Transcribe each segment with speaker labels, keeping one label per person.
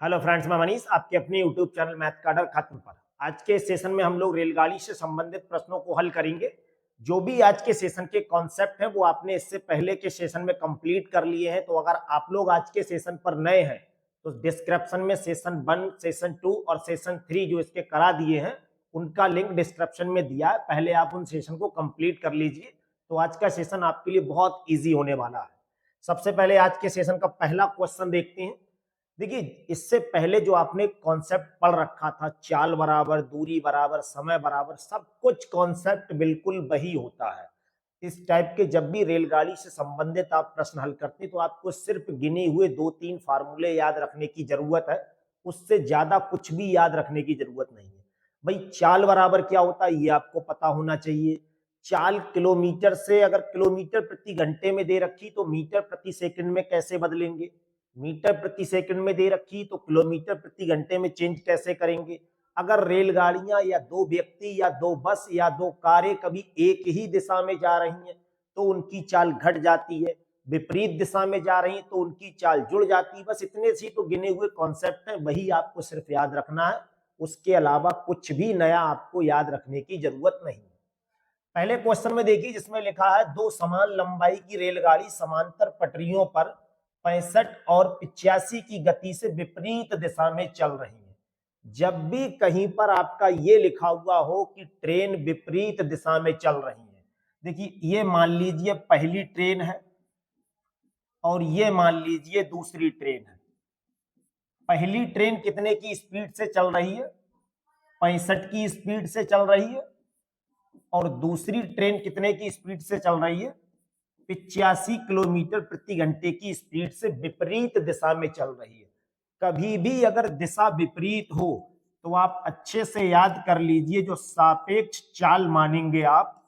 Speaker 1: Hello friends, मैं मनीष आपके अपने यूट्यूब चैनल मैथ कार्डर खत्म पर। आज के सेशन में हम लोग रेलगाड़ी से संबंधित प्रश्नों को हल करेंगे। जो भी आज के सेशन के कॉन्सेप्ट हैं वो आपने इससे पहले के सेशन में कंप्लीट कर लिए हैं। तो अगर आप लोग आज के सेशन पर नए हैं तो डिस्क्रिप्शन में सेशन 1, सेशन 2 और सेशन 3 जो इसके करा दिए हैं उनका लिंक डिस्क्रिप्शन में दिया है। पहले आप उन सेशन को कंप्लीट कर लीजिए। तो आज का सेशन आपके लिए बहुत ईजी होने वाला है। सबसे पहले आज के सेशन का पहला क्वेश्चन देखते हैं। देखिए, इससे पहले जो आपने कॉन्सेप्ट पढ़ रखा था, चाल बराबर, दूरी बराबर, समय बराबर, सब कुछ कॉन्सेप्ट बिल्कुल वही होता है। इस टाइप के जब भी रेलगाड़ी से संबंधित आप प्रश्न हल करते हैं तो आपको सिर्फ गिने हुए 2-3 फार्मूले याद रखने की जरूरत है। उससे ज्यादा कुछ भी याद रखने की जरूरत नहीं है। भाई, चाल बराबर क्या होता है ये आपको पता होना चाहिए। चाल किलोमीटर से, अगर किलोमीटर प्रति घंटे में दे रखी तो मीटर प्रति सेकंड में कैसे बदलेंगे, मीटर प्रति सेकंड में दे रखी तो किलोमीटर प्रति घंटे में चेंज कैसे करेंगे। अगर रेलगाड़ियां या दो व्यक्ति या दो बस या दो कारें कभी एक ही दिशा में जा रही हैं तो उनकी चाल घट जाती है, विपरीत दिशा में जा रही हैं तो उनकी चाल जुड़ जाती है। बस इतने सी तो गिने हुए कॉन्सेप्ट हैं, वही आपको सिर्फ याद रखना है। उसके अलावा कुछ भी नया आपको याद रखने की जरूरत नहीं है। पहले क्वेश्चन में देखिए, जिसमें लिखा है दो समान लंबाई की रेलगाड़ी समांतर पटरियों पर 65 और 85 की गति से विपरीत दिशा में चल रही है। जब भी कहीं पर आपका ये लिखा हुआ हो कि ट्रेन विपरीत दिशा में चल रही है, देखिए ये मान लीजिए पहली ट्रेन है और ये मान लीजिए दूसरी ट्रेन है। पहली ट्रेन कितने की स्पीड से चल रही है? 65 की स्पीड से चल रही है। और दूसरी ट्रेन कितने की स्पीड से चल रही है? 85 किलोमीटर प्रति घंटे की स्पीड से विपरीत दिशा में चल रही है। कभी भी अगर दिशा विपरीत हो तो आप अच्छे से याद कर लीजिए, जो सापेक्ष चाल मानेंगे आप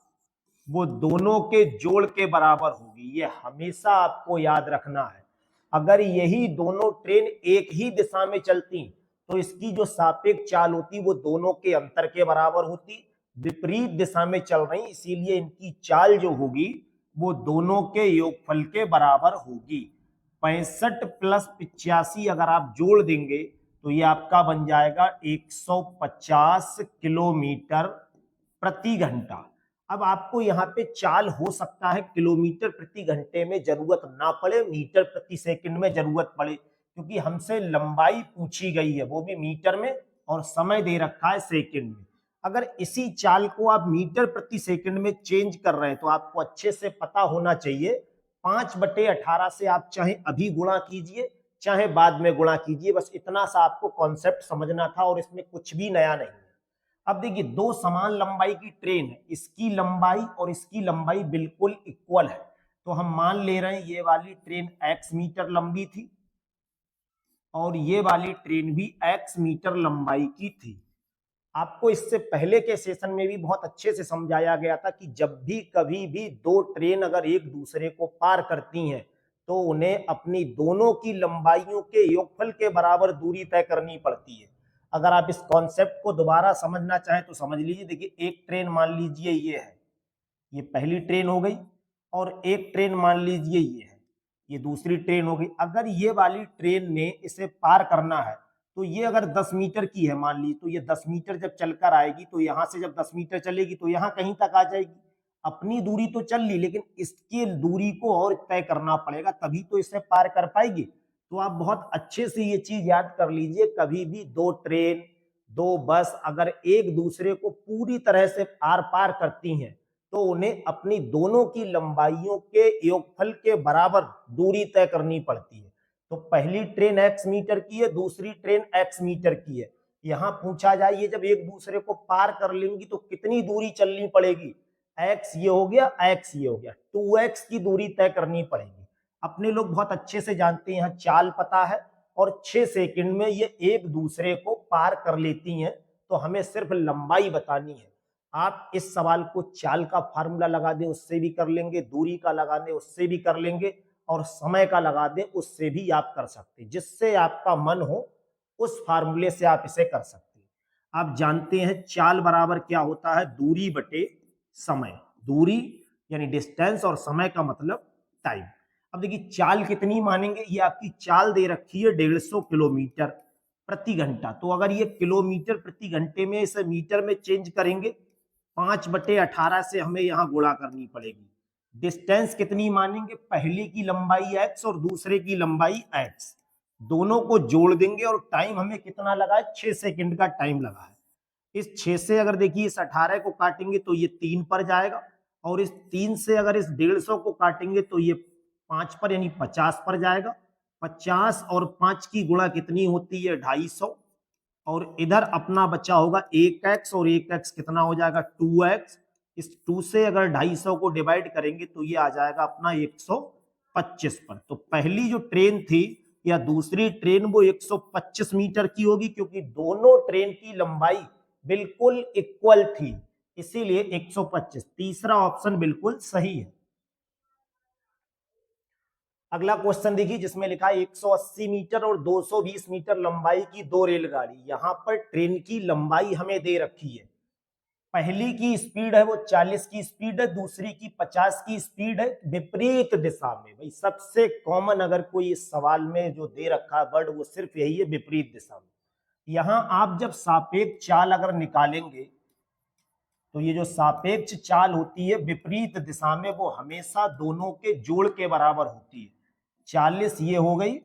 Speaker 1: वो दोनों के जोड़ के बराबर होगी। ये हमेशा आपको याद रखना है। अगर यही दोनों ट्रेन एक ही दिशा में चलती तो इसकी जो सापेक्ष चाल होती वो दोनों के अंतर के बराबर होती। विपरीत दिशा में चल रही, इसीलिए इनकी चाल जो होगी वो दोनों के योगफल के बराबर होगी। 65 प्लस 85 अगर आप जोड़ देंगे तो ये आपका बन जाएगा 150 किलोमीटर प्रति घंटा। अब आपको यहाँ पे चाल हो सकता है किलोमीटर प्रति घंटे में जरूरत ना पड़े, मीटर प्रति सेकंड में जरूरत पड़े, क्योंकि हमसे लंबाई पूछी गई है वो भी मीटर में और समय दे रखा है सेकंड में। अगर इसी चाल को आप मीटर प्रति सेकंड में चेंज कर रहे हैं तो आपको अच्छे से पता होना चाहिए 5/18 से आप चाहे अभी गुणा कीजिए चाहे बाद में गुणा कीजिए। बस इतना सा आपको कॉन्सेप्ट समझना था और इसमें कुछ भी नया नहीं है। अब देखिए, दो समान लंबाई की ट्रेन है, इसकी लंबाई और इसकी लंबाई बिल्कुल इक्वल है। तो हम मान ले रहे हैं ये वाली ट्रेन x मीटर लंबी थी और ये वाली ट्रेन भी x मीटर लंबाई की थी। आपको इससे पहले के सेशन में भी बहुत अच्छे से समझाया गया था कि जब भी कभी भी दो ट्रेन अगर एक दूसरे को पार करती हैं तो उन्हें अपनी दोनों की लंबाइयों के योगफल के बराबर दूरी तय करनी पड़ती है। अगर आप इस कॉन्सेप्ट को दोबारा समझना चाहें तो समझ लीजिए। देखिए, एक ट्रेन मान लीजिए ये है, ये पहली ट्रेन हो गई, और एक ट्रेन मान लीजिए ये है, ये दूसरी ट्रेन हो गई। अगर ये वाली ट्रेन ने इसे पार करना है तो ये अगर 10 मीटर की है मान लीजिए, तो ये 10 मीटर जब चलकर आएगी तो यहां से जब 10 मीटर चलेगी तो यहां कहीं तक आ जाएगी। अपनी दूरी तो चल ली, लेकिन इसकी दूरी को और तय करना पड़ेगा तभी तो इसे पार कर पाएगी। तो आप बहुत अच्छे से ये चीज याद कर लीजिए, कभी भी दो ट्रेन, दो बस अगर एक दूसरे को पूरी तरह से आर पार करती हैं तो उन्हें अपनी दोनों की लंबाइयों के योगफल के बराबर दूरी तय करनी पड़ती है। तो पहली ट्रेन x मीटर की है, दूसरी ट्रेन x मीटर की है। यहां पूछा जाए ये जब एक दूसरे को पार कर लेंगी तो कितनी दूरी चलनी पड़ेगी? x ये हो गया, x ये हो गया, 2x की दूरी तय करनी पड़ेगी। अपने लोग बहुत अच्छे से जानते हैं, यहाँ चाल पता है और 6 सेकंड में ये एक दूसरे को पार कर लेती हैं। तो हमें सिर्फ लंबाई बतानी है। आप इस सवाल को चाल का फार्मूला लगा दें उससे भी कर लेंगे, दूरी का लगा दें उससे भी कर लेंगे, और समय का लगा दें उससे भी आप कर सकते हैं। जिससे आपका मन हो उस फार्मूले से आप इसे कर सकते हैं। आप जानते हैं चाल बराबर क्या होता है? दूरी बटे समय। दूरी यानी डिस्टेंस और समय का मतलब टाइम। अब देखिए, चाल कितनी मानेंगे? ये आपकी चाल दे रखी है 150 किलोमीटर। प्रति घंटा। तो अगर ये किलोमीटर प्रति घंटे में इसे मीटर में चेंज करेंगे 5/18 से हमें यहाँ गुणा करनी पड़ेगी। डिस्टेंस कितनी मानेंगे, पहले की लंबाई x और दूसरे की लंबाई x, दोनों को जोड़ देंगे और टाइम हमें कितना लगा है, 6 सेकंड का टाइम लगा है। इस 6 से अगर देखिए इस 18 को काटेंगे तो ये 3 पर जाएगा, और इस 3 से अगर इस 150 को काटेंगे तो ये 5 पर यानी 50 पर जाएगा। 50 और 5 की गुणा कितनी होती है, 250, और इधर अपना बचा होगा 1x, और 1x कितना हो जाएगा, 2x। इस 2 से अगर 250 को डिवाइड करेंगे तो ये आ जाएगा अपना 125 पर। तो पहली जो ट्रेन थी या दूसरी ट्रेन वो 125 मीटर की होगी, क्योंकि दोनों ट्रेन की लंबाई बिल्कुल इक्वल थी, इसीलिए 125। तीसरा ऑप्शन बिल्कुल सही है। अगला क्वेश्चन देखिए जिसमें लिखा है 180 मीटर और 220 मीटर लंबाई की दो रेलगाड़ी। यहां पर ट्रेन की लंबाई हमें दे रखी है। पहली की स्पीड है वो 40 की स्पीड है, दूसरी की 50 की स्पीड है, विपरीत दिशा में। भाई सबसे कॉमन अगर कोई इस सवाल में जो दे रखा है वर्ड वो सिर्फ यही है, विपरीत दिशा में। यहां आप जब सापेक्ष चाल अगर निकालेंगे तो ये जो सापेक्ष चाल होती है विपरीत दिशा में, वो हमेशा दोनों के जोड़ के बराबर होती है। 40 ये हो गई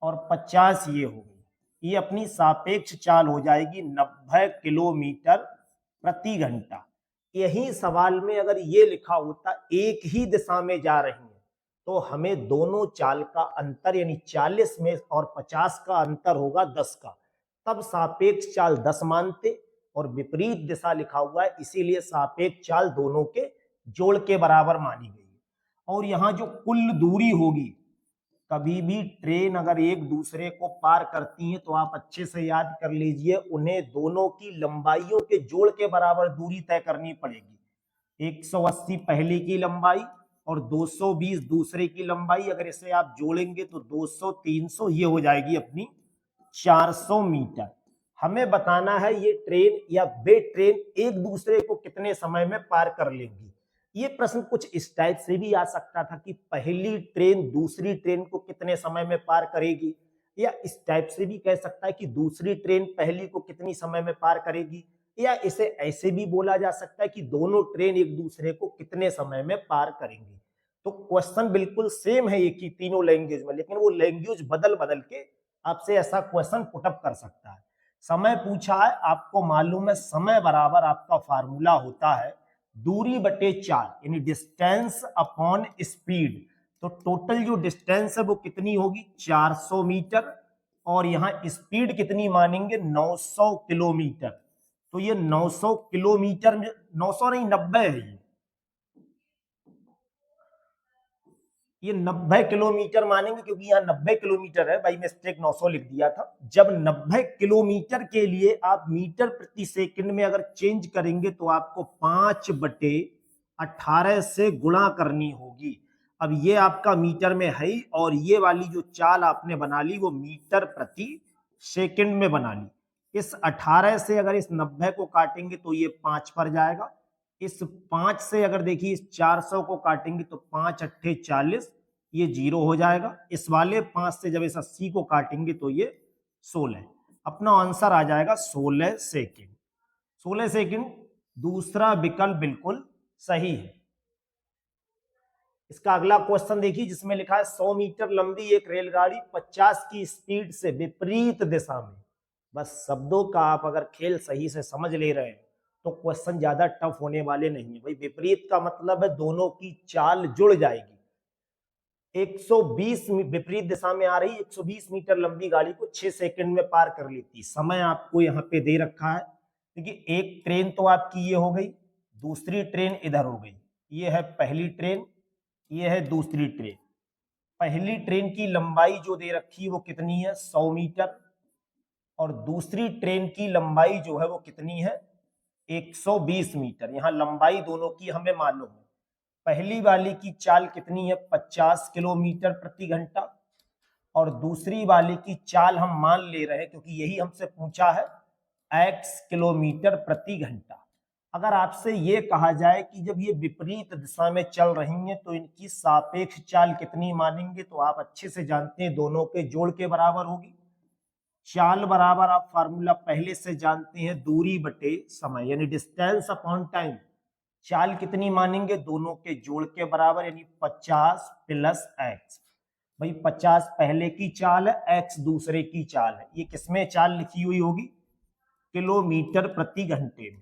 Speaker 1: और 50 ये हो गई, ये अपनी सापेक्ष चाल हो जाएगी 90 किलोमीटर प्रति घंटा। यही सवाल में अगर ये लिखा होता एक ही दिशा में जा रही है तो हमें दोनों चाल का अंतर यानी 40 में और 50 का अंतर होगा 10 का, तब सापेक्ष चाल 10 मानते, और विपरीत दिशा लिखा हुआ है इसीलिए सापेक्ष चाल दोनों के जोड़ के बराबर मानी गई है। और यहाँ जो कुल दूरी होगी, कभी भी ट्रेन अगर एक दूसरे को पार करती है तो आप अच्छे से याद कर लीजिए, उन्हें दोनों की लंबाइयों के जोड़ के बराबर दूरी तय करनी पड़ेगी। 180 पहले की लंबाई और 220 दूसरे की लंबाई, अगर इसे आप जोड़ेंगे तो 200 300 ये हो जाएगी अपनी 400 मीटर। हमें बताना है ये ट्रेन या वे ट्रेन एक दूसरे को कितने समय में पार कर लेंगी। ये प्रश्न कुछ इस टाइप से भी आ सकता था कि पहली ट्रेन दूसरी ट्रेन को कितने समय में पार करेगी, या इस टाइप से भी कह सकता है कि दूसरी ट्रेन पहली को कितनी समय में पार करेगी, या इसे ऐसे भी बोला जा सकता है कि दोनों ट्रेन एक दूसरे को कितने समय में पार करेंगी। तो क्वेश्चन बिल्कुल सेम है एक ही तीनों लैंग्वेज में, लेकिन वो लैंग्वेज बदल बदल के आपसे ऐसा क्वेश्चन पुटअप कर सकता है। समय पूछा है, आपको मालूम है समय बराबर आपका फार्मूला होता है दूरी बटे चाल, यानी डिस्टेंस अपॉन स्पीड। तो टोटल जो डिस्टेंस है वो कितनी होगी, 400 मीटर, और यहाँ स्पीड कितनी मानेंगे, 900 किलोमीटर। तो ये 900 किलोमीटर में 900 नहीं 90 है, ये 90 किलोमीटर मानेंगे, क्योंकि यहाँ 90 किलोमीटर है, बाई मिस्टेक 900 लिख दिया था। जब 90 किलोमीटर के लिए आप मीटर प्रति सेकंड में अगर चेंज करेंगे तो आपको 5/18 से गुणा करनी होगी। अब ये आपका मीटर में है, और ये वाली जो चाल आपने बना ली वो मीटर प्रति सेकंड में बना ली। इस 18 से अगर इस 90 को काटेंगे तो ये 5 पर जाएगा। इस 5 से अगर देखिए इस 400 को काटेंगे तो 5 अट्ठे 40, ये 0 हो जाएगा। इस वाले 5 से जब इस 80 को काटेंगे तो ये 16, अपना आंसर आ जाएगा 16 सेकंड। 16 सेकंड दूसरा विकल्प बिल्कुल सही है। इसका अगला क्वेश्चन देखिए जिसमें लिखा है 100 मीटर लंबी एक रेलगाड़ी 50 की स्पीड से विपरीत दिशा में। बस शब्दों का आप अगर खेल सही से समझ ले रहे हैं तो क्वेश्चन ज्यादा टफ होने वाले नहीं है। भाई विपरीत का मतलब है दोनों की चाल जुड़ जाएगी। 120 विपरीत दिशा में आ रही 120 मीटर लंबी गाड़ी को 6 सेकंड में पार कर लेती। समय आपको यहाँ पे दे रखा है, क्योंकि एक ट्रेन तो आपकी ये हो गई, दूसरी ट्रेन इधर हो गई। ये है पहली ट्रेन, ये है दूसरी ट्रेन। पहली ट्रेन की लंबाई जो दे रखी है वो कितनी है, 100 मीटर, और दूसरी ट्रेन की लंबाई जो है वो कितनी है, 120 मीटर। यहाँ लंबाई दोनों की हमें मालूम है। पहली वाली की चाल कितनी है, 50 किलोमीटर प्रति घंटा, और दूसरी वाली की चाल हम मान ले रहे हैं क्योंकि यही हमसे पूछा है, x किलोमीटर प्रति घंटा। अगर आपसे ये कहा जाए कि जब ये विपरीत दिशा में चल रही हैं तो इनकी सापेक्ष चाल कितनी मानेंगे, तो आप अच्छे से जानते हैं दोनों के जोड़ के बराबर होगी। चाल बराबर आप फार्मूला पहले से जानते हैं, दूरी बटे समय यानी डिस्टेंस अपॉन टाइम। चाल कितनी मानेंगे, दोनों के जोड़ के बराबर यानी 50 प्लस एक्स। भाई 50 पहले की चाल है, एक्स दूसरे की चाल है। ये किसमें चाल लिखी हुई होगी, किलोमीटर प्रति घंटे में।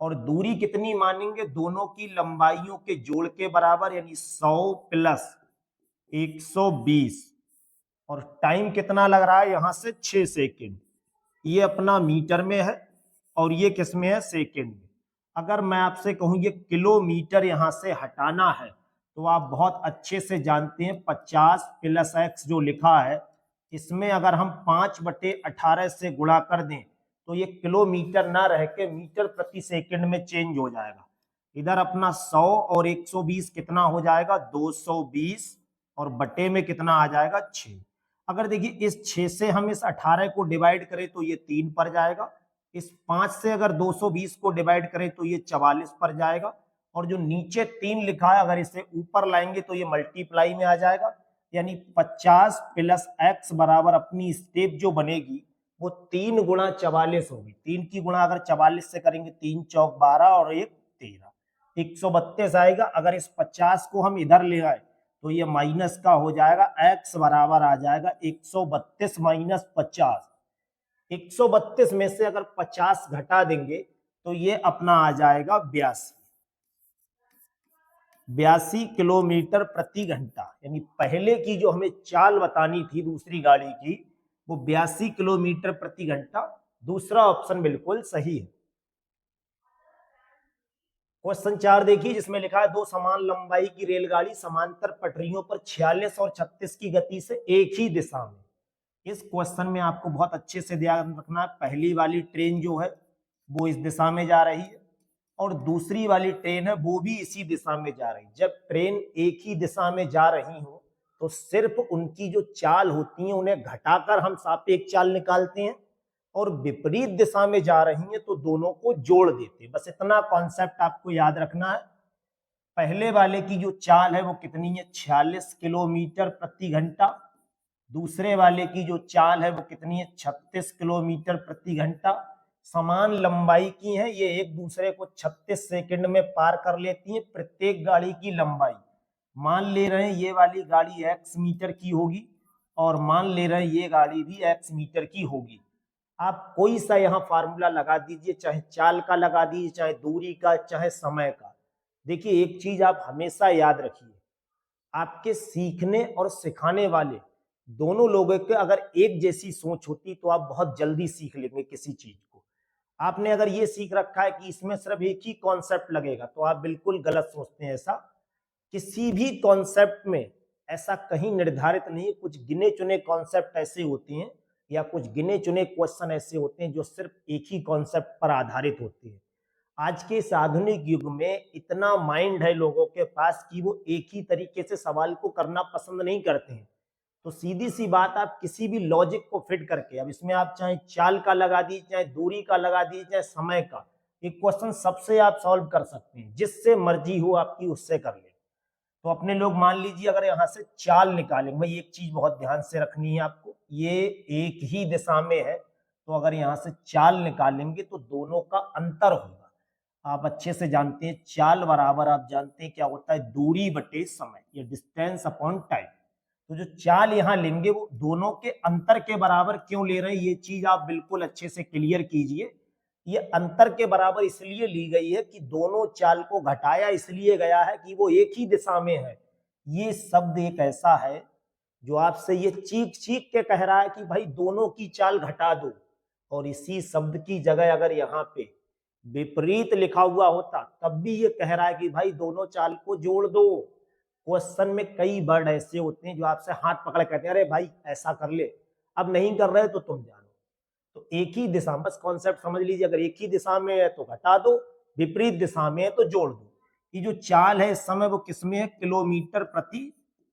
Speaker 1: और दूरी कितनी मानेंगे, दोनों की लंबाइयों के जोड़ के बराबर यानी 100 प्लस 120। और टाइम कितना लग रहा है, यहां से 6 सेकेंड। ये अपना मीटर में है और ये किस में है, सेकेंड में। अगर मैं आपसे कहूं ये किलोमीटर यहां से हटाना है तो आप बहुत अच्छे से जानते हैं 50 प्लस एक्स जो लिखा है, इसमें अगर हम 5/18 से गुणा कर दें तो ये किलोमीटर ना रह के मीटर प्रति सेकंड में चेंज हो जाएगा। इधर अपना 100 और 120 कितना हो जाएगा, 220, और बटे में कितना आ जाएगा, 6। अगर देखिए इस 6 से हम इस 18 को डिवाइड करें तो ये 3 पर जाएगा। इस 5 से अगर 220 को डिवाइड करें तो ये 44 पर जाएगा। और जो नीचे 3 लिखा है अगर इसे ऊपर लाएंगे तो ये मल्टीप्लाई में आ जाएगा। यानी 50 प्लस एक्स बराबर अपनी स्टेप जो बनेगी वो 3 गुणा 44 होगी। 3 की गुणा अगर 44 से करेंगे, 3 चौक 12 और 1 13, 132 आएगा। अगर इस 50 को हम इधर ले आए तो ये माइनस का हो जाएगा, x बराबर आ जाएगा 132 माइनस 50। 132 में से अगर 50 घटा देंगे तो ये अपना आ जाएगा 82 किलोमीटर प्रति घंटा। यानी पहले की जो हमें चाल बतानी थी दूसरी गाड़ी की वो 82 किलोमीटर प्रति घंटा। दूसरा ऑप्शन बिल्कुल सही है। क्वेश्चन 4 देखिए, जिसमें लिखा है दो समान लंबाई की रेलगाड़ी समांतर पटरियों पर 46 और 36 की गति से एक ही दिशा में। इस क्वेश्चन में आपको बहुत अच्छे से ध्यान रखना है, पहली वाली ट्रेन जो है वो इस दिशा में जा रही है और दूसरी वाली ट्रेन है वो भी इसी दिशा में जा रही है। जब ट्रेन एक ही दिशा में जा रही हो तो सिर्फ उनकी जो चाल होती है उन्हें घटाकर हम सापेक्ष चाल निकालते हैं, और विपरीत दिशा में जा रही हैं तो दोनों को जोड़ देते हैं। बस इतना कॉन्सेप्ट आपको याद रखना है। पहले वाले की जो चाल है वो कितनी है, 46 किलोमीटर प्रति घंटा। दूसरे वाले की जो चाल है वो कितनी है, 36 किलोमीटर प्रति घंटा। समान लंबाई की है, ये एक दूसरे को 36 सेकंड में पार कर लेती हैं। प्रत्येक गाड़ी की लंबाई मान ले रहे हैं ये वाली गाड़ी x मीटर की होगी और मान ले रहे हैं ये गाड़ी भी x मीटर की होगी। आप कोई सा यहाँ फार्मूला लगा दीजिए, चाहे चाल का लगा दीजिए, चाहे दूरी का, चाहे समय का। देखिए एक चीज आप हमेशा याद रखिए, आपके सीखने और सिखाने वाले दोनों लोगों के अगर एक जैसी सोच होती तो आप बहुत जल्दी सीख लेंगे किसी चीज को। आपने अगर ये सीख रखा है कि इसमें सिर्फ एक ही कॉन्सेप्ट लगेगा तो आप बिल्कुल गलत सोचते हैं। ऐसा किसी भी कॉन्सेप्ट में ऐसा कहीं निर्धारित नहीं। कुछ गिने चुने कॉन्सेप्ट ऐसे होते हैं या कुछ गिने चुने क्वेश्चन ऐसे होते हैं जो सिर्फ एक ही कॉन्सेप्ट पर आधारित होते हैं। आज के इस आधुनिक युग में इतना माइंड है लोगों के पास कि वो एक ही तरीके से सवाल को करना पसंद नहीं करते हैं। तो सीधी सी बात, आप किसी भी लॉजिक को फिट करके, अब इसमें आप चाहे चाल का लगा दीजिए, चाहे दूरी का लगा दीजिए, चाहे समय का, एक क्वेश्चन सबसे आप सॉल्व कर सकते हैं। जिससे मर्जी हो आपकी उससे कर ले। तो अपने लोग मान लीजिए अगर यहाँ से चाल निकालेंगे, भाई एक चीज बहुत ध्यान से रखनी है आपको, ये एक ही दिशा में है तो अगर यहाँ से चाल निकालेंगे तो दोनों का अंतर होगा। आप अच्छे से जानते हैं चाल बराबर आप जानते हैं क्या होता है, दूरी बटे समय, ये डिस्टेंस अपॉन टाइम। तो जो चाल यहाँ लेंगे वो दोनों के अंतर के बराबर क्यों ले रहे हैं, ये चीज आप बिल्कुल अच्छे से क्लियर कीजिए। ये अंतर के बराबर इसलिए ली गई है कि दोनों चाल को घटाया इसलिए गया है कि वो एक ही दिशा में है। ये शब्द एक ऐसा है जो आपसे ये चीख चीख के कह रहा है कि भाई दोनों की चाल घटा दो, और इसी शब्द की जगह अगर यहाँ पे विपरीत लिखा हुआ होता तब भी ये कह रहा है कि भाई दोनों चाल को जोड़ दो। क्वेश्चन में कई वर्ड ऐसे होते हैं जो आपसे हाथ पकड़ कहते हैं अरे भाई ऐसा कर ले, अब नहीं कर रहे तो तुम जानो। तो एक ही दिशा, बस कॉन्सेप्ट समझ लीजिए, अगर एक ही दिशा में है तो घटा दो, विपरीत दिशा में है तो जोड़ दो। ये जो चाल है इस समय वो किसमें है, किलोमीटर प्रति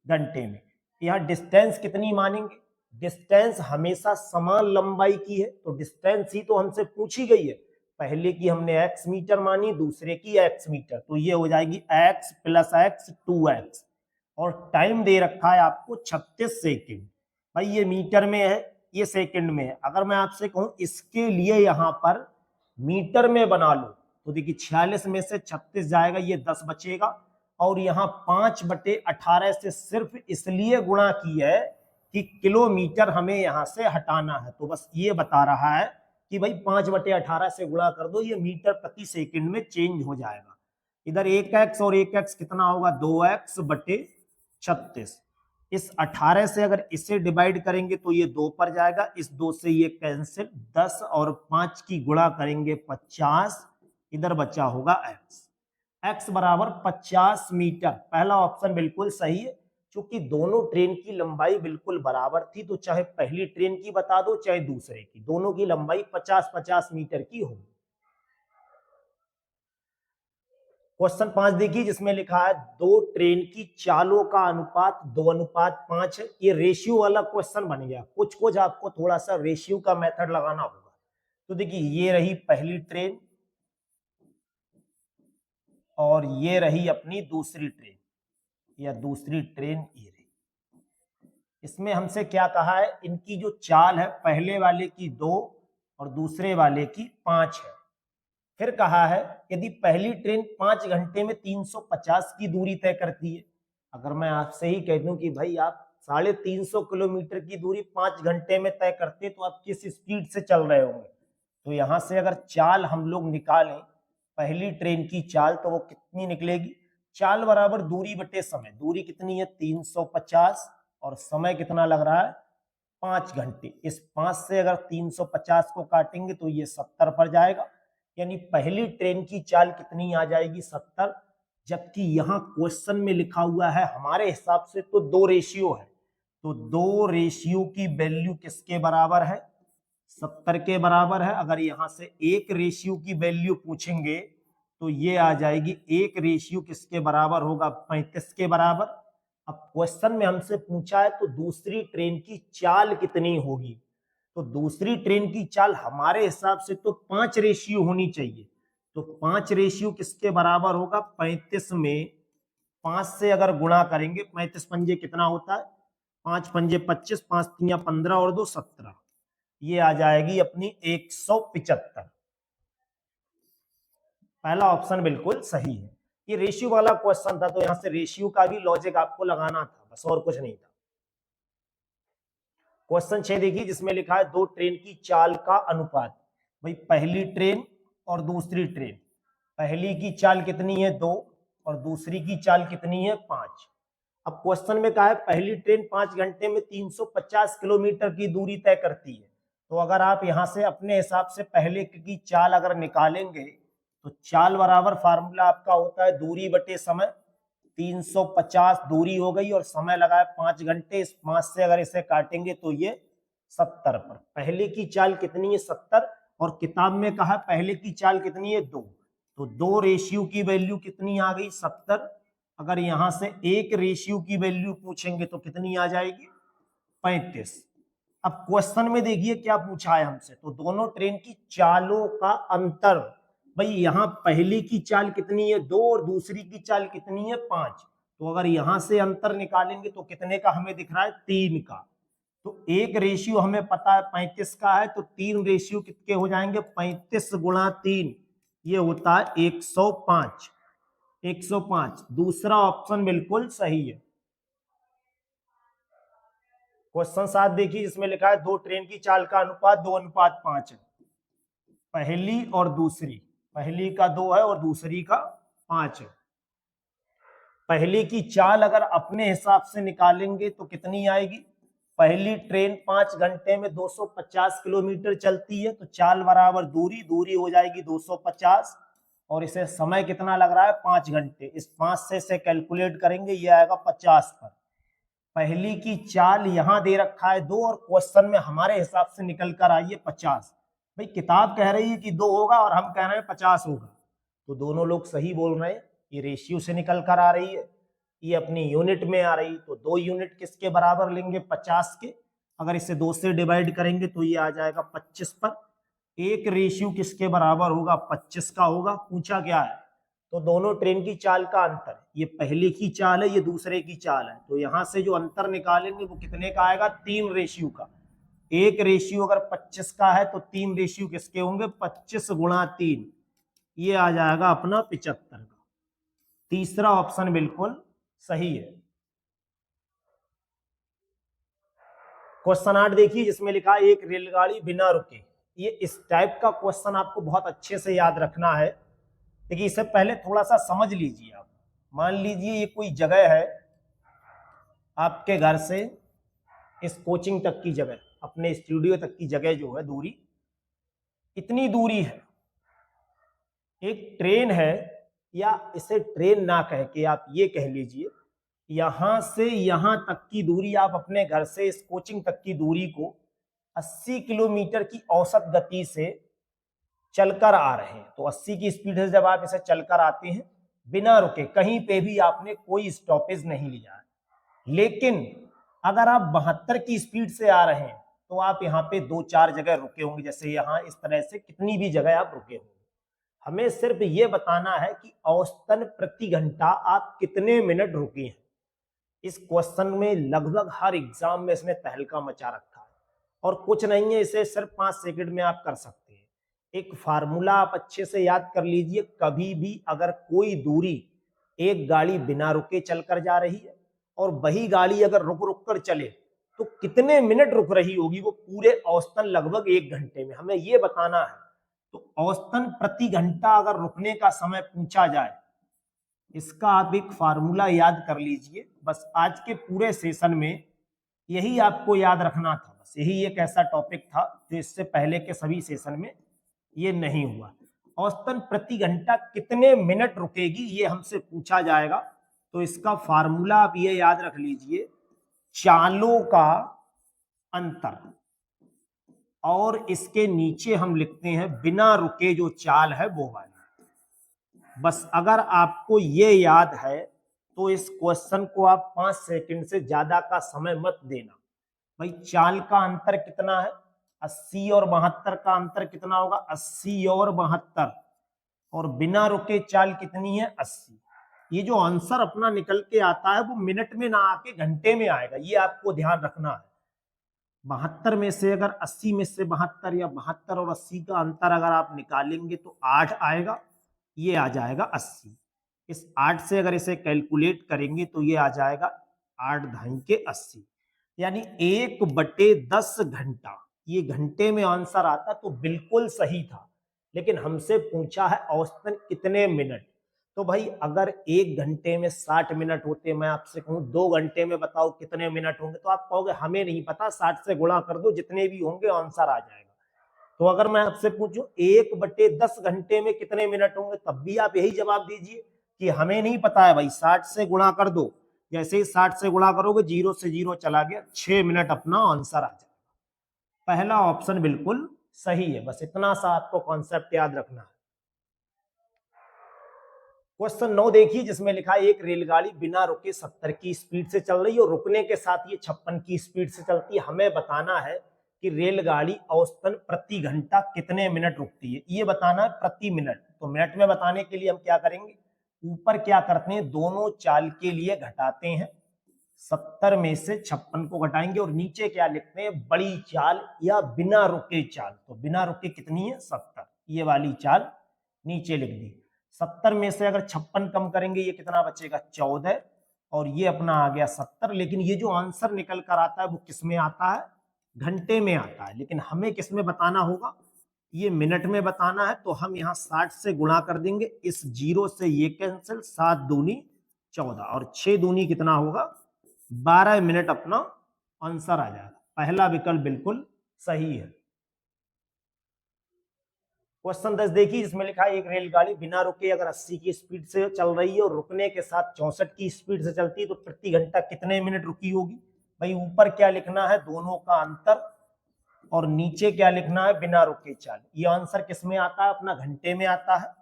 Speaker 1: घंटे में। यहाँ डिस्टेंस कितनी मानेंगे, डिस्टेंस हमेशा समान लंबाई की है तो डिस्टेंस ही तो हमसे पूछी गई है। पहले की हमने x मीटर मानी, दूसरे की x मीटर, तो ये हो जाएगी x प्लस x 2x। और टाइम दे रखा है आपको 36 सेकेंड। भाई ये मीटर में है, ये सेकंड में है। अगर मैं आपसे कहूं इसके लिए यहां पर मीटर में बना लो तो देखिए 46 में से 36 जाएगा, ये 10 बचेगा, और यहाँ 5/18 से सिर्फ इसलिए गुणा की है कि किलोमीटर हमें यहां से हटाना है। तो बस ये बता रहा है कि भाई 5/18 से गुणा कर दो, ये मीटर प्रति सेकंड में चेंज हो जाएगा। इधर 1x और 1x कितना होगा, 2x/36। इस 18 से अगर इसे डिवाइड करेंगे तो ये 2 पर जाएगा, इस 2 से ये कैंसिल, 10 और 5 की गुणा करेंगे 50, इधर बचा होगा x। x बराबर 50 मीटर। पहला ऑप्शन बिल्कुल सही है, क्योंकि दोनों ट्रेन की लंबाई बिल्कुल बराबर थी, तो चाहे पहली ट्रेन की बता दो चाहे दूसरे की, दोनों की लंबाई 50-50 मीटर की होगी। क्वेश्चन 5 देखिए, जिसमें लिखा है दो ट्रेन की चालों का अनुपात 2:5 है। ये रेशियो वाला क्वेश्चन बन गया। कुछ कुछ आपको थोड़ा सा रेशियो का मेथड लगाना होगा। तो देखिए ये रही पहली ट्रेन और ये रही अपनी दूसरी ट्रेन, या दूसरी ट्रेन ये रही। इसमें हमसे क्या कहा है, इनकी जो चाल है पहले वाले की 2 और दूसरे वाले की 5 है। फिर कहा है यदि पहली ट्रेन 5 घंटे में 350 की दूरी तय करती है। अगर मैं आपसे ही कह दूं कि भाई आप 350 किलोमीटर की दूरी 5 घंटे में तय करते तो आप किस स्पीड से चल रहे होंगे। तो यहां से अगर चाल हम लोग निकालें, पहली ट्रेन की चाल, तो वो कितनी निकलेगी, चाल बराबर दूरी बटे समय। दूरी कितनी है 350 और समय कितना लग रहा है 5 घंटे। इस 5 से अगर 350 को काटेंगे तो ये 70 पर जाएगा, यानी पहली ट्रेन की चाल कितनी आ जाएगी 70। जबकि यहाँ क्वेश्चन में लिखा हुआ है हमारे हिसाब से तो 2 रेशियो है, तो 2 रेशियो की वैल्यू किसके बराबर है, 70 के बराबर है। अगर यहां से 1 रेशियो की वैल्यू पूछेंगे तो ये आ जाएगी 1 रेशियो किसके बराबर होगा, 35 के बराबर। अब क्वेश्चन में हमसे पूछा है तो दूसरी ट्रेन की चाल कितनी होगी, तो दूसरी ट्रेन की चाल हमारे हिसाब से तो 5 रेशियो होनी चाहिए। तो 5 रेशियो किसके बराबर होगा, 35 में 5 से अगर गुणा करेंगे, 35 पंजे कितना होता है, 5 पंजे 25, 5 तिया 15 और 2 17, ये आ जाएगी अपनी 175। पहला ऑप्शन बिल्कुल सही है। ये रेशियो वाला क्वेश्चन था, तो यहां से रेशियो का भी लॉजिक आपको लगाना था, बस और कुछ नहीं था। क्वेश्चन 6 देखिए, जिसमें लिखा है दो ट्रेन की चाल का अनुपात। भाई पहली ट्रेन और दूसरी ट्रेन, पहली की चाल कितनी है 2 और दूसरी की चाल कितनी है 5। अब क्वेश्चन में कहा है पहली ट्रेन 5 घंटे में 350 किलोमीटर की दूरी तय करती है। तो अगर आप यहां से अपने हिसाब से पहले की चाल अगर निकालेंगे तो चाल बराबर फार्मूला आपका होता है दूरी बटे समय। 350 दूरी हो गई और समय लगा है 5 घंटे। इस 5 से अगर इसे काटेंगे तो ये 70 पर। पहले की चाल कितनी है 70, और किताब में कहा पहले की चाल कितनी है 2, तो 2 रेशियो की वैल्यू कितनी आ गई 70। अगर यहां से 1 रेशियो की वैल्यू पूछेंगे तो कितनी आ जाएगी 35। अब क्वेश्चन में देखिए क्या पूछा है हमसे, तो दोनों ट्रेन की चालों का अंतर। भाई यहाँ पहली की चाल कितनी है 2 और दूसरी की चाल कितनी है 5। तो अगर यहां से अंतर निकालेंगे तो कितने का हमें दिख रहा है 3 का। तो 1 रेशियो हमें पता है 35 का है, तो 3 रेशियो कितने हो जाएंगे 35 गुणा 3, ये होता है 105। 105 दूसरा ऑप्शन बिल्कुल सही है। क्वेश्चन 7 देखिए, जिसमें लिखा है दो ट्रेन की चाल का अनुपात 2:5 है। पहली और दूसरी, पहली का 2 है और दूसरी का 5 है। पहली की चाल अगर अपने हिसाब से निकालेंगे तो कितनी आएगी, पहली ट्रेन 5 घंटे में 250 किलोमीटर चलती है, तो चाल बराबर दूरी, दूरी हो जाएगी 250, और इसे समय कितना लग रहा है 5 घंटे। इस 5 से इसे कैलकुलेट करेंगे, ये आएगा 50 पर। पहली की चाल यहां दे रखा है 2 और क्वेश्चन में हमारे हिसाब से निकल कर आई है 50। भाई किताब कह रही है कि 2 होगा और हम कह रहे हैं 50 होगा, तो दोनों लोग सही बोल रहे हैं। ये रेशियो से निकल कर आ रही है, ये अपनी यूनिट में आ रही, तो 2 यूनिट किसके बराबर लेंगे 50 के। अगर इसे 2 से डिवाइड करेंगे तो ये आ जाएगा 25 पर। 1 रेशियो किसके बराबर होगा 25 का होगा। पूछा क्या है, तो दोनों ट्रेन की चाल का अंतर, ये पहले की चाल है ये दूसरे की चाल है, तो यहां से जो अंतर निकालेंगे वो कितने का आएगा 3 रेशियो का। एक रेशियो अगर 25 का है तो 3 रेशियो किसके होंगे? 25 गुणा 3, ये आ जाएगा अपना 75 का। तीसरा ऑप्शन बिल्कुल सही है। क्वेश्चन 8 देखिए जिसमें लिखा है एक रेलगाड़ी बिना रुके। ये इस टाइप का क्वेश्चन आपको बहुत अच्छे से याद रखना है। देखिए इससे पहले थोड़ा सा समझ लीजिए आप। मान लीजिए ये कोई जगह है आपके घर से इस कोचिंग तक की जगह, अपने स्टूडियो तक की जगह जो है दूरी, इतनी दूरी है। एक ट्रेन है, या इसे ट्रेन ना कह के आप ये कह लीजिए, यहां से यहां तक की दूरी, आप अपने घर से इस कोचिंग तक की दूरी को 80 किलोमीटर की औसत गति से चलकर आ रहे हैं। तो 80 की स्पीड से जब आप इसे चलकर आते हैं बिना रुके, कहीं पे भी आपने कोई स्टॉपेज नहीं लिया है। लेकिन अगर आप 72 की स्पीड से आ रहे हैं तो आप यहाँ पे 2-4 जगह रुके होंगे, जैसे यहाँ इस तरह से कितनी भी जगह आप रुके होंगे। हमें सिर्फ ये बताना है कि औसतन प्रति घंटा आप कितने मिनट रुके हैं। इस क्वेश्चन में लगभग हर एग्जाम में इसने तहलका मचा रखा है, और कुछ नहीं है, इसे सिर्फ 5 सेकंड में आप कर सकते हैं। एक फार्मूला आप अच्छे से याद कर लीजिए। कभी भी अगर कोई दूरी एक गाड़ी बिना रुके चलकर जा रही है और वही गाड़ी अगर रुक रुक कर चले तो कितने मिनट रुक रही होगी, वो पूरे औसतन लगभग 1 घंटे में, हमें ये बताना है। तो औसतन प्रति घंटा अगर रुकने का समय पूछा जाए, इसका आप एक फार्मूला याद कर लीजिए। बस आज के पूरे सेशन में यही आपको याद रखना था। बस यही एक ऐसा टॉपिक था जो इससे पहले के सभी सेशन में ये नहीं हुआ। औसतन प्रति घंटा कितने मिनट रुकेगी ये हमसे पूछा जाएगा। तो इसका फार्मूला आप ये याद रख लीजिए, चालों का अंतर, और इसके नीचे हम लिखते हैं बिना रुके जो चाल है वो वाली। बस अगर आपको ये याद है तो इस क्वेश्चन को आप 5 सेकंड से ज्यादा का समय मत देना। भाई चाल का अंतर कितना है? 80 और 72 का अंतर कितना होगा? 80 और 72। और बिना रुके चाल कितनी है? 80। ये जो आंसर अपना निकल के आता है वो मिनट में ना आके घंटे में आएगा, ये आपको ध्यान रखना है। 72 में से अगर 80 में से 72 या 72 और 80 का अंतर अगर आप निकालेंगे तो 8 आएगा, ये आ जाएगा 80। इस 8 से अगर इसे कैलकुलेट करेंगे तो ये आ जाएगा 8 ढाई के 80, यानी 1/10 घंटा। ये घंटे में आंसर आता तो बिल्कुल सही था, लेकिन हमसे पूछा है औसतन कितने मिनट। तो भाई अगर 1 घंटे में 60 मिनट होते, मैं आपसे कहूं 2 घंटे में बताओ कितने मिनट होंगे, तो आप कहोगे हमें नहीं पता, 60 से गुणा कर दो, जितने भी होंगे आंसर आ जाएगा। तो अगर मैं आपसे पूछूं 1/10 घंटे में कितने मिनट होंगे, तब भी आप यही जवाब दीजिए कि हमें नहीं पता है भाई, 60 से गुणा कर दो। जैसे ही 60 से गुणा करोगे 0 से 0 चला गया, 6 मिनट अपना आंसर आ जाएगा। पहला ऑप्शन बिल्कुल सही है। बस इतना सा आपको कॉन्सेप्ट याद रखना है। क्वेश्चन 9 देखिए जिसमें लिखा है एक रेलगाड़ी बिना रुके 70 की स्पीड से चल रही है और रुकने के साथ ये 56 की स्पीड से चलती है। हमें बताना है कि रेलगाड़ी औसतन प्रति घंटा कितने मिनट रुकती है, ये बताना है प्रति मिनट। तो मिनट में बताने के लिए हम क्या करेंगे, ऊपर क्या करते हैं, दोनों चाल के लिए घटाते हैं, 70 में से 56 को घटाएंगे, और नीचे क्या लिखते हैं, बड़ी चाल या बिना रुके चाल। तो बिना रुके कितनी है? 70। ये वाली चाल नीचे लिख दी। 70 में से अगर 56 कम करेंगे ये कितना बचेगा? 14, और ये अपना आ गया 70। लेकिन ये जो आंसर निकल कर आता है वो किस में आता है? घंटे में आता है। लेकिन हमें किस में बताना होगा? ये मिनट में बताना है। तो हम यहाँ 60 से गुणा कर देंगे, इस 0 से ये कैंसिल, 7 दूनी 14 और 6 दूनी कितना होगा? 12 मिनट अपना आंसर आ जाएगा। पहला विकल्प बिल्कुल सही है। क्वेश्चन 10 देखिए जिसमें लिखा है एक रेलगाड़ी बिना रुके अगर 80 की स्पीड से चल रही है और रुकने के साथ 64 की स्पीड से चलती है तो प्रति घंटा कितने मिनट रुकी होगी। भाई ऊपर क्या लिखना है? दोनों का अंतर, और नीचे क्या लिखना है? बिना रुके चाल। ये आंसर किस में आता है? अपना घंटे में आता है।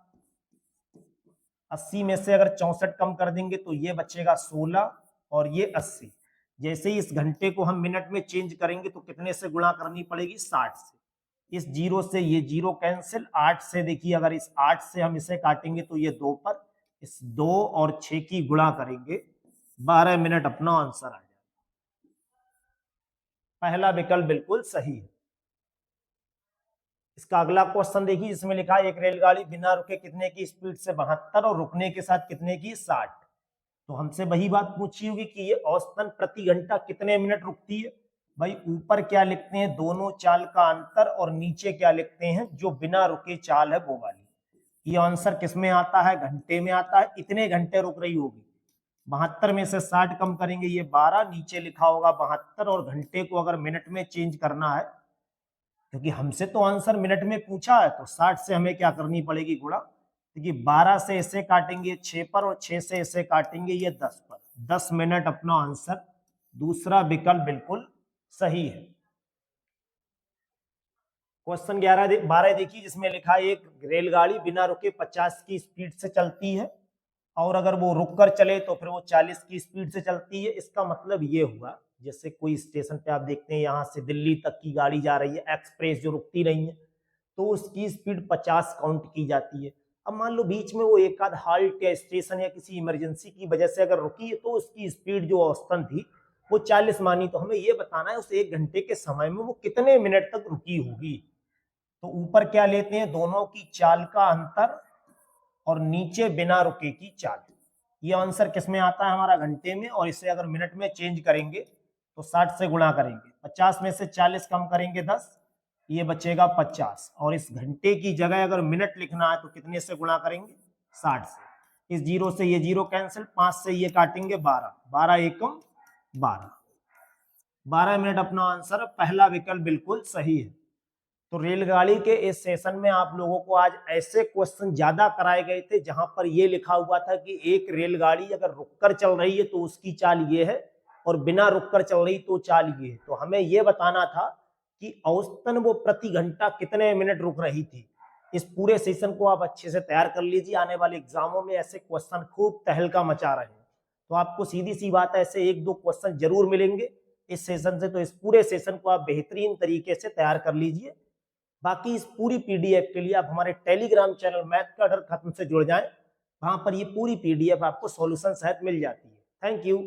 Speaker 1: 80 में से अगर 64 कम कर देंगे तो ये बचेगा 16 और ये 80। जैसे ही इस घंटे को हम मिनट में चेंज करेंगे तो कितने से गुणा करनी पड़ेगी? 60 से। इस 0 से ये 0 कैंसिल, 8 से देखिए अगर इस 8 से हम इसे काटेंगे तो ये 2 पर, इस 2 और 6 की गुणा करेंगे, 12 मिनट अपना आंसर आ जाएगा। पहला विकल्प बिल्कुल सही है। इसका अगला क्वेश्चन देखिए, जिसमें लिखा है एक रेलगाड़ी बिना रुके कितने की स्पीड से 72 और रुकने के साथ कितने की 60। तो हमसे वही बात पूछी होगी कि ये औसतन प्रति घंटा कितने मिनट रुकती है। भाई ऊपर क्या लिखते हैं, दोनों चाल का अंतर, और नीचे क्या लिखते हैं, जो बिना रुके चाल है वो वाली। ये आंसर किस में आता है, घंटे में आता है। इतने घंटे रुक रही होगी, 72 में से 60 कम करेंगे ये 12, नीचे लिखा होगा 72, और घंटे को अगर मिनट में चेंज करना है, क्योंकि हमसे तो आंसर मिनट में पूछा है, तो 60 से हमें क्या करनी पड़ेगी, गुणा। क्योंकि 12 से इसे काटेंगे 6 पर, और 6 से इसे काटेंगे ये 10 पर। 10 मिनट अपना आंसर। दूसरा विकल्प बिल्कुल सही है। क्वेश्चन 12 देखिए, जिसमें लिखा है एक रेलगाड़ी बिना रुके 50 की स्पीड से चलती है, और अगर वो रुक कर चले तो फिर वो 40 की स्पीड से चलती है। इसका मतलब ये हुआ, जैसे कोई स्टेशन पे आप देखते हैं यहाँ से दिल्ली तक की गाड़ी जा रही है, एक्सप्रेस जो रुकती रही है, तो उसकी स्पीड 50 काउंट की जाती है। अब मान लो बीच में वो एक आध हाल्ट या स्टेशन या किसी इमरजेंसी की वजह से अगर रुकी है, तो उसकी स्पीड जो औसतन थी वो 40 मानी। तो हमें ये बताना है उस 1 घंटे के समय में वो कितने मिनट तक रुकी होगी। तो ऊपर क्या लेते हैं, दोनों की चाल का अंतर, और नीचे बिना रुके की चाल। ये आंसर किस में आता है हमारा, घंटे में। और इसे अगर मिनट में चेंज करेंगे तो 60 से गुणा करेंगे, 50 में से 40 कम करेंगे 10, ये बचेगा 50। और इस घंटे की जगह अगर मिनट लिखना है तो कितने से गुणा करेंगे, 60 से। इस जीरो से ये जीरो कैंसिल, 5 से ये काटेंगे 12, 12 एकम 12। 12 मिनट अपना आंसर। पहला विकल्प बिल्कुल सही है। तो रेलगाड़ी के इस सेशन में आप लोगों को आज ऐसे क्वेश्चन ज्यादा कराए गए थे जहां पर यह लिखा हुआ था कि एक रेलगाड़ी अगर रुककर चल रही है तो उसकी चाल ये है, और बिना रुककर चल रही तो चाल ये है। तो हमें यह बताना था कि औसतन वो प्रति घंटा कितने मिनट रुक रही थी। इस पूरे सेशन को आप अच्छे से तैयार कर लीजिए, आने वाले एग्जामों में ऐसे क्वेश्चन खूब तहलका मचा रहे हैं। तो आपको सीधी सी बात है, ऐसे 1-2 क्वेश्चन जरूर मिलेंगे इस सेशन से। तो इस पूरे सेशन को आप बेहतरीन तरीके से तैयार कर लीजिए। बाकी इस पूरी पीडीएफ के लिए आप हमारे टेलीग्राम चैनल मैथ का डर खत्म से जुड़ जाएं। वहां पर ये पूरी पीडीएफ आपको सॉल्यूशन सहित मिल जाती है। Thank you.